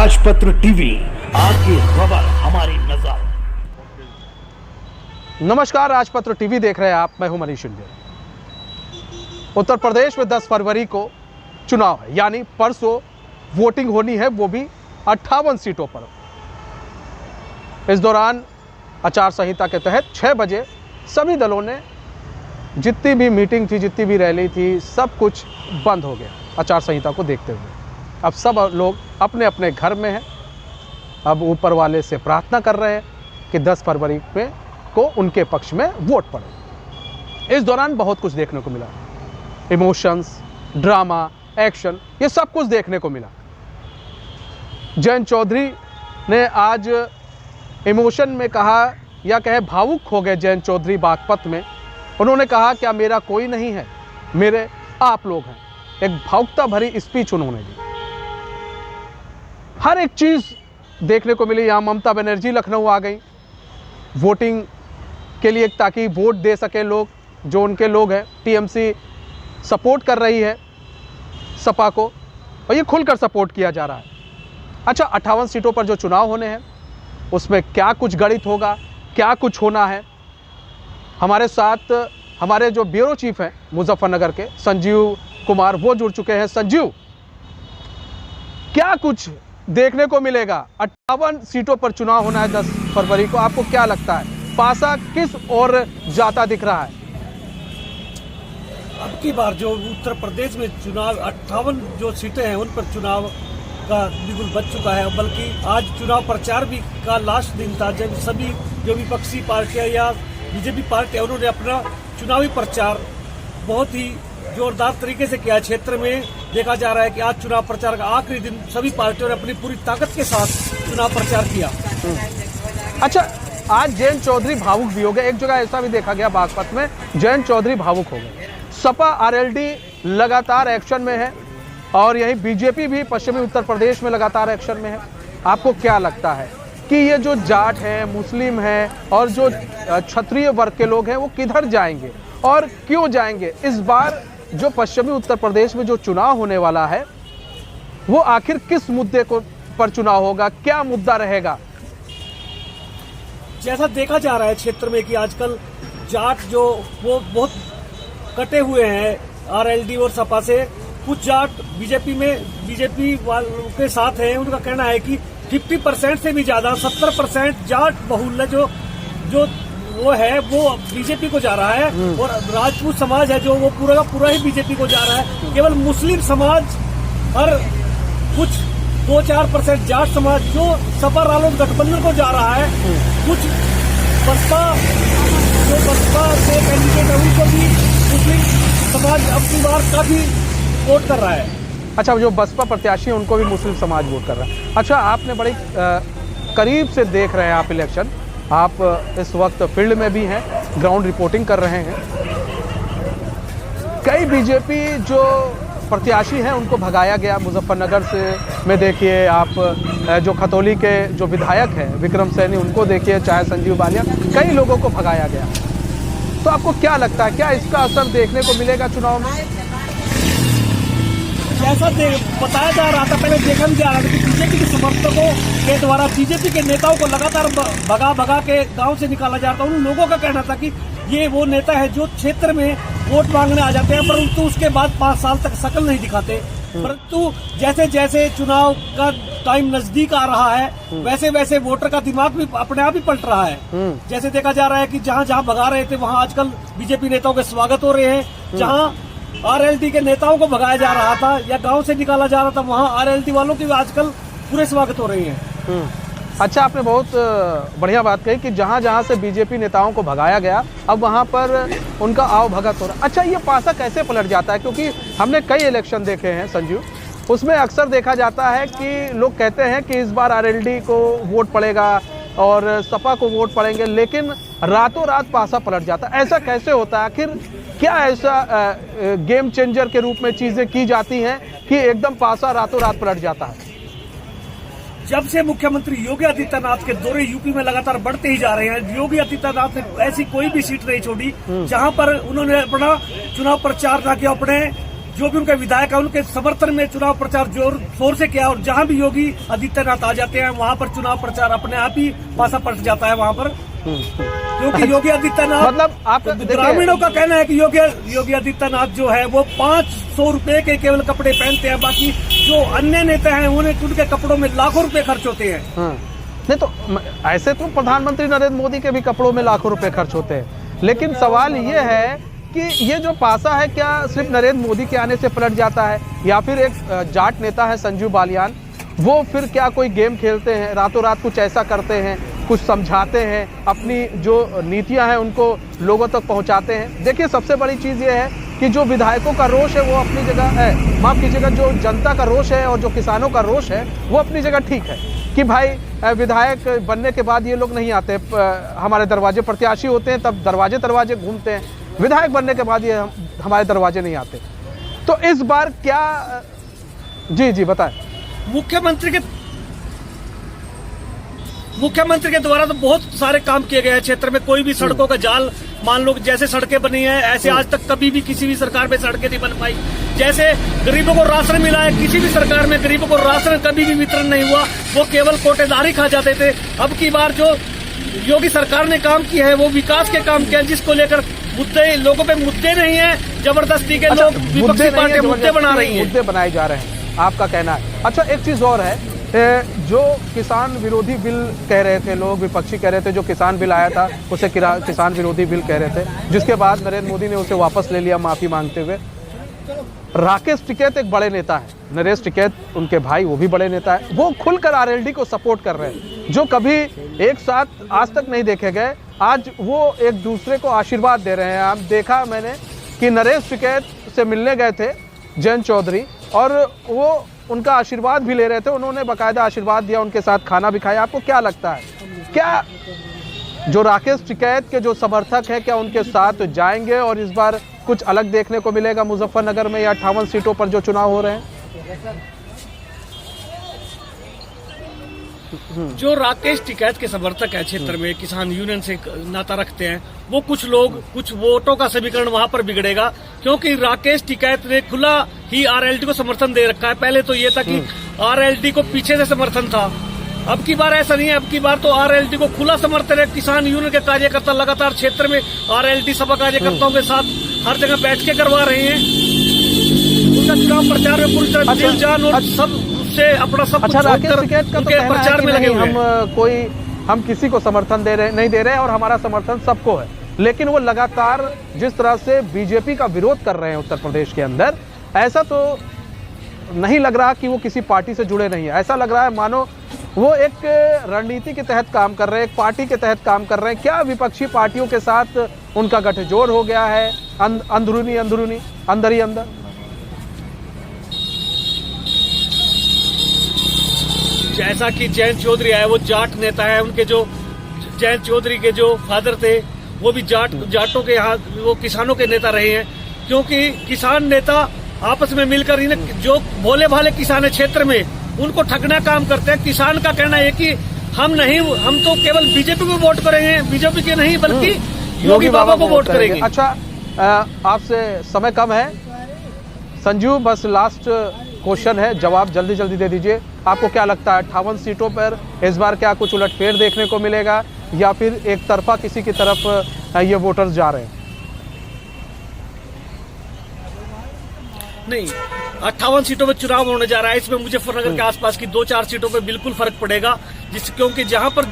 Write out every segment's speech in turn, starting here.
राजपत्र टीवी, आपकी खबर हमारी नजर। नमस्कार, राजपत्र टीवी देख रहे हैं आप। मैं हूं मनीष शिंदे। उत्तर प्रदेश में 10 फरवरी को चुनाव है, यानी परसों वोटिंग होनी है, वो भी 58 सीटों पर। इस दौरान आचार संहिता के तहत 6 बजे सभी दलों ने जितनी भी मीटिंग थी, जितनी भी रैली थी, सब कुछ बंद हो गया आचार संहिता को देखते हुए। अब सब लोग अपने अपने घर में हैं। अब ऊपर वाले से प्रार्थना कर रहे हैं कि 10 फरवरी को उनके पक्ष में वोट पड़े। इस दौरान बहुत कुछ देखने को मिला, इमोशंस, ड्रामा, एक्शन, ये सब कुछ देखने को मिला। जयंत चौधरी ने आज इमोशन में कहा, या कहे भावुक हो गए जयंत चौधरी बागपत में। उन्होंने कहा क्या मेरा कोई नहीं है, मेरे आप लोग हैं। एक भावुकता भरी स्पीच उन्होंने दी। हर एक चीज़ देखने को मिली। यहाँ ममता बनर्जी लखनऊ आ गई वोटिंग के लिए, ताकि वोट दे सके लोग, जो उनके लोग हैं। टीएमसी सपोर्ट कर रही है सपा को, और ये खुलकर सपोर्ट किया जा रहा है। अच्छा, 58 सीटों पर जो चुनाव होने हैं, उसमें क्या कुछ गणित होगा, क्या कुछ होना है। हमारे साथ हमारे जो ब्यूरो चीफ हैं मुजफ्फरनगर के, संजीव कुमार, वो जुड़ चुके हैं। संजीव, क्या कुछ देखने को मिलेगा? 58 सीटों पर चुनाव होना है 10 फरवरी को। आपको क्या लगता है, पासा किस ओर जाता दिख रहा है? अब की बार जो उत्तर प्रदेश में चुनाव 58 जो सीटें हैं, उन पर चुनाव का बिल्कुल बच चुका है। बल्कि आज चुनाव प्रचार भी का लास्ट दिन था, जब सभी जो विपक्षी पार्टियां या बीजेपी पार्टी है, उन्होंने अपना चुनावी प्रचार बहुत ही जोरदार तरीके से किया। क्षेत्र में देखा जा रहा है कि आज चुनाव प्रचार का आखिरी दिन सभी पार्टियों ने अपनी पूरी ताकत के साथ चुनाव प्रचार किया। अच्छा, आज जयंत चौधरी भावुक भी हो गए। एक जगह ऐसा भी देखा गया बागपत में, जयंत चौधरी भावुक हो गए। सपा आरएलडी लगातार एक्शन में है, और यही बीजेपी भी पश्चिमी उत्तर प्रदेश में लगातार एक्शन में है। आपको क्या लगता है कि ये जो जाट हैं, मुस्लिम हैं, और जो क्षत्रिय वर्ग के लोग हैं, वो किधर जाएंगे और क्यों जाएंगे? इस बार जो पश्चिमी उत्तर प्रदेश में जो चुनाव होने वाला है, वो आखिर किस मुद्दे को पर चुनाव होगा, क्या मुद्दा रहेगा? जैसा देखा जा रहा है क्षेत्र में कि आजकल जाट जो वो बहुत कटे हुए हैं आरएलडी और सपा से। कुछ जाट बीजेपी वालों के साथ हैं। उनका कहना है कि 50% से भी ज्यादा 70% जाट बहुल्य जो वो है, वो बीजेपी को जा रहा है। और राजपूत समाज है जो वो पूरा का पूरा ही बीजेपी को जा रहा है। केवल मुस्लिम समाज और कुछ 2-4% जाट समाज जो सपा रालोद गठबंधन को जा रहा है। कुछ बसपा से कैंडिडेट है, उनको भी मुस्लिम समाज अब की बार काफी वोट कर रहा है। अच्छा, जो बसपा प्रत्याशी हैं उनको भी मुस्लिम समाज वोट कर रहा है। अच्छा, आपने बड़ी करीब से देख रहे हैं आप इलेक्शन। आप इस वक्त फील्ड में भी हैं, ग्राउंड रिपोर्टिंग कर रहे हैं। कई बीजेपी जो प्रत्याशी हैं उनको भगाया गया मुजफ्फरनगर से। में देखिए आप, जो खतौली के जो विधायक हैं विक्रम सैनी, उनको देखिए, चाहे संजीव बालिया, कई लोगों को भगाया गया। तो आपको क्या लगता है, क्या इसका असर देखने को मिलेगा चुनाव में? जैसा बताया जा रहा था, पहले देखा भी जा रहा था कि बीजेपी के समर्थकों के द्वारा बीजेपी के नेताओं को लगातार भगा के गांव से निकाला जा रहा था। उन लोगों का कहना था कि ये वो नेता है जो क्षेत्र में वोट मांगने आ जाते हैं, परंतु उसके बाद 5 साल तक शकल नहीं दिखाते। परंतु जैसे जैसे चुनाव का टाइम नजदीक आ रहा है, वैसे वैसे वोटर का दिमाग भी अपने आप ही पलट रहा है। जैसे देखा जा रहा है कि जहाँ जहाँ भगा रहे थे, वहाँ आजकल बीजेपी नेताओं के स्वागत हो रहे हैं। जहाँ आरएलडी के नेताओं को भगाया जा रहा था या गांव से निकाला जा रहा था, वहां आरएलडी वालों की आजकल पूरे स्वागत हो रही हैं। अच्छा, आपने बहुत बढ़िया बात कही कि जहां जहां से बीजेपी नेताओं को भगाया गया, अब वहां पर उनका आव भगत हो रहा। अच्छा, ये पासा कैसे पलट जाता है? क्योंकि हमने कई इलेक्शन देखे हैं संजीव, उसमें अक्सर देखा जाता है कि लोग कहते हैं कि इस बार आरएलडी को वोट पड़ेगा और सपा को वोट पड़ेंगे, लेकिन रातों रात पासा पलट जाता है। ऐसा कैसे होता है? आखिर क्या ऐसा गेम चेंजर के रूप में चीजें की जाती हैं कि एकदम पासा रातों रात पलट जाता है? जब से मुख्यमंत्री योगी आदित्यनाथ के दौरे यूपी में लगातार बढ़ते ही जा रहे हैं, योगी आदित्यनाथ ने ऐसी कोई भी सीट नहीं छोड़ी जहां पर उन्होंने अपना चुनाव प्रचार ना किया, अपने जो भी उनके विधायक है उनके समर्थन में चुनाव प्रचार जोर शोर से किया, और जहां भी योगी आदित्यनाथ आ जाते हैं वहां पर चुनाव प्रचार अपने आप ही पासा पलट जाता है वहां पर। क्योंकि योगी आदित्यनाथ, मतलब आप ग्रामीणों का कहना है कि योगी आदित्यनाथ जो है वो 500 रुपए के केवल कपड़े पहनते हैं, बाकी जो अन्य नेता हैं उनके कपड़ों में लाखों रुपए खर्च होते हैं। नहीं तो ऐसे तो प्रधानमंत्री नरेंद्र मोदी के भी कपड़ों में लाखों रुपए खर्च होते हैं, लेकिन सवाल ये है कि ये जो पासा है क्या सिर्फ नरेंद्र मोदी के आने से पलट जाता है, या फिर एक जाट नेता है संजीव बालियान, वो फिर क्या कोई गेम खेलते हैं, रातों रात कुछ ऐसा करते हैं, कुछ समझाते हैं, अपनी जो नीतियां हैं उनको लोगों तक पहुंचाते हैं। देखिए सबसे बड़ी चीज़ ये है कि जो विधायकों का रोष है वो अपनी जगह है, माफ कीजिएगा, जो जनता का रोष है और जो किसानों का रोष है वो अपनी जगह ठीक है कि भाई विधायक बनने के बाद ये लोग नहीं आते हमारे दरवाजे, प्रत्याशी होते हैं तब दरवाजे घूमते हैं, विधायक बनने के बाद ये हमारे दरवाजे नहीं आते। तो इस बार क्या, जी बताएं। मुख्यमंत्री के द्वारा तो बहुत सारे काम किए गए हैं क्षेत्र में। कोई भी सड़कों का जाल, मान लो जैसे सड़कें बनी है ऐसे आज तक कभी भी किसी भी सरकार में सड़कें नहीं बन पाई। जैसे गरीबों को राशन मिला है, किसी भी सरकार में गरीबों को राशन कभी भी वितरण नहीं हुआ, वो केवल कोटेदार ही खा जाते थे। अब की बार जो योगी सरकार ने काम किया है वो विकास के काम किया, जिसको लेकर मुद्दे, लोगों पे मुद्दे नहीं है, जबरदस्ती के लोग विपक्षी पार्टी मुद्दे बना रही है, मुद्दे बनाए जा रहे हैं, आपका कहना है। अच्छा एक चीज और है, जो किसान विरोधी बिल कह रहे थे लोग, विपक्षी कह रहे थे, जो किसान बिल आया था उसे किसान विरोधी बिल कह रहे थे, जिसके बाद नरेंद्र मोदी ने उसे वापस ले लिया माफी मांगते हुए। राकेश टिकैत एक बड़े नेता है, नरेश टिकैत उनके भाई, वो भी बड़े नेता है, वो खुलकर आरएलडी को सपोर्ट कर रहे हैं, जो कभी एक साथ आज तक नहीं देखे गए, आज वो एक दूसरे को आशीर्वाद दे रहे हैं। आप देखा मैंने कि नरेश टिकैत से मिलने गए थे जयंत चौधरी और वो उनका आशीर्वाद भी ले रहे थे, उन्होंने बाकायदा आशीर्वाद दिया, उनके साथ खाना भी खाया। आपको क्या लगता है, क्या जो राकेश टिकैत के जो समर्थक हैं क्या उनके साथ जाएंगे और इस बार कुछ अलग देखने को मिलेगा मुजफ्फरनगर में या 58 सीटों पर जो चुनाव हो रहे हैं? जो राकेश टिकैत के समर्थक है क्षेत्र में, किसान यूनियन से नाता रखते हैं, वो कुछ लोग, कुछ वोटों का समीकरण वहां पर बिगड़ेगा, क्योंकि राकेश टिकैत ने खुला ही आरएलडी को समर्थन दे रखा है। पहले तो ये था कि आरएलडी को पीछे से समर्थन था, अब की बार ऐसा नहीं है, अब की बार तो आरएलडी को खुला समर्थन है। किसान यूनियन के कार्यकर्ता लगातार क्षेत्र में आरएलडी सभा कार्यकर्ताओं के साथ हर जगह बैठ के करवा रहे हैं, उनका चुनाव प्रचार में पूरी तरह दिल जान और सब से अपना सब अच्छा, राकेश टिकैत का तो कहना प्रचार है में लगे हुए हैं। हम किसी को समर्थन नहीं दे रहे और हमारा समर्थन सबको है, लेकिन वो लगातार जिस तरह से बीजेपी का विरोध कर रहे हैं उत्तर प्रदेश के अंदर, ऐसा तो नहीं लग रहा कि वो किसी पार्टी से जुड़े नहीं है। ऐसा लग रहा है मानो वो एक रणनीति के तहत काम कर रहे हैं, एक पार्टी के तहत काम कर रहे हैं। क्या विपक्षी पार्टियों के साथ उनका गठजोड़ हो गया है अंदरूनी अंदर ही अंदर? जैसा कि जयंत चौधरी है, वो जाट नेता है, उनके जो जयंत चौधरी के जो फादर थे वो भी जाटों के यहाँ, वो किसानों के नेता रहे हैं, क्योंकि किसान नेता आपस में मिलकर इन्हें, जो भोले भाले किसान है क्षेत्र में, उनको ठगना काम करते हैं। किसान का कहना है कि हम तो केवल बीजेपी को वोट करेंगे, बीजेपी के नहीं बल्कि योगी बाबा को वोट करेंगे। अच्छा, आपसे समय कम है संजू, बस लास्ट क्वेश्चन है, जवाब जल्दी दे दीजिए। आपको क्या लगता है 58 सीटों पर इस बार क्या कुछ उलटफेर देखने को मिलेगा या फिर एक तरफा किसी की तरफ ये वोटर्स जा रहे हैं? नहीं, 58 सीटों में चुनाव होने जा रहा है, इसमें मुजफ्फरनगर के आसपास की 2-4 सीटों पे बिल्कुल फर्क पड़ेगा, क्योंकि जहां पर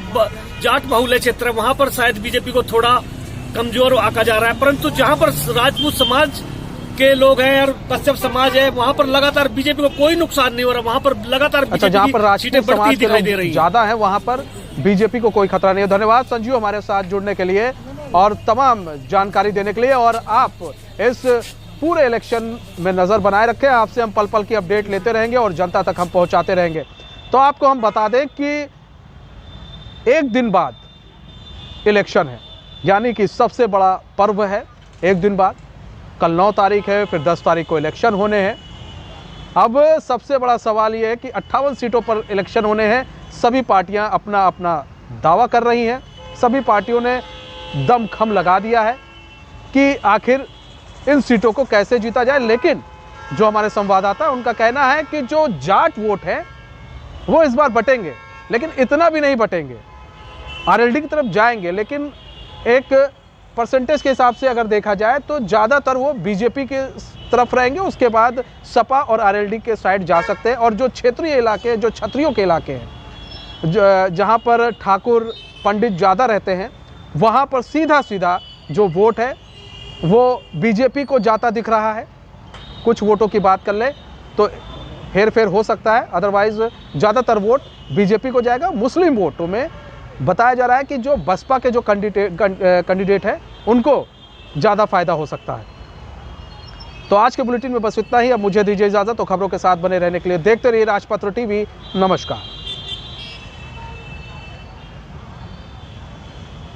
जाट बाहुल्य क्षेत्र है वहां पर शायद बीजेपी को थोड़ा कमजोर आका जा रहा है, परंतु जहां पर राजपूत समाज के लोग हैं और कश्यप समाज है वहां पर लगातार बीजेपी को कोई नुकसान नहीं हो रहा, वहां पर लगातार जहां पर राजपूत समाज के दिखाई दे रही ज्यादा है वहां पर बीजेपी को कोई खतरा नहीं है। धन्यवाद संजू हमारे साथ जुड़ने के लिए और तमाम जानकारी देने के लिए, और आप इस पूरे इलेक्शन में नजर बनाए रखें, आपसे हम पल पल की अपडेट लेते रहेंगे और जनता तक हम पहुंचाते रहेंगे। तो आपको हम बता दें कि एक दिन बाद इलेक्शन है, यानी कि सबसे बड़ा पर्व है। एक दिन बाद कल 9 तारीख है, फिर 10 तारीख को इलेक्शन होने हैं। अब सबसे बड़ा सवाल ये है कि 58 सीटों पर इलेक्शन होने हैं, सभी पार्टियां अपना अपना दावा कर रही हैं, सभी पार्टियों ने दमखम लगा दिया है कि आखिर इन सीटों को कैसे जीता जाए। लेकिन जो हमारे संवाददाता हैं उनका कहना है कि जो जाट वोट है वो इस बार बटेंगे, लेकिन इतना भी नहीं बटेंगे, आरएलडी की तरफ जाएंगे, लेकिन एक परसेंटेज के हिसाब से अगर देखा जाए तो ज़्यादातर वो बीजेपी के तरफ रहेंगे, उसके बाद सपा और आरएलडी के साइड जा सकते हैं। और जो क्षेत्रीय इलाके, जो क्षत्रियों के इलाके हैं, जहाँ पर ठाकुर पंडित ज़्यादा रहते हैं, वहाँ पर सीधा सीधा जो वोट है वो बीजेपी को जाता दिख रहा है। कुछ वोटों की बात कर ले तो हेर फेर हो सकता है, अदरवाइज ज़्यादातर वोट बीजेपी को जाएगा। मुस्लिम वोटों में बताया जा रहा है कि जो बसपा के जो कैंडिडेट है उनको ज़्यादा फायदा हो सकता है। तो आज के बुलेटिन में बस इतना ही। अब मुझे दीजिए इजाज़त। तो खबरों के साथ बने रहने के लिए देखते रहिए राजपत्र टीवी। नमस्कार।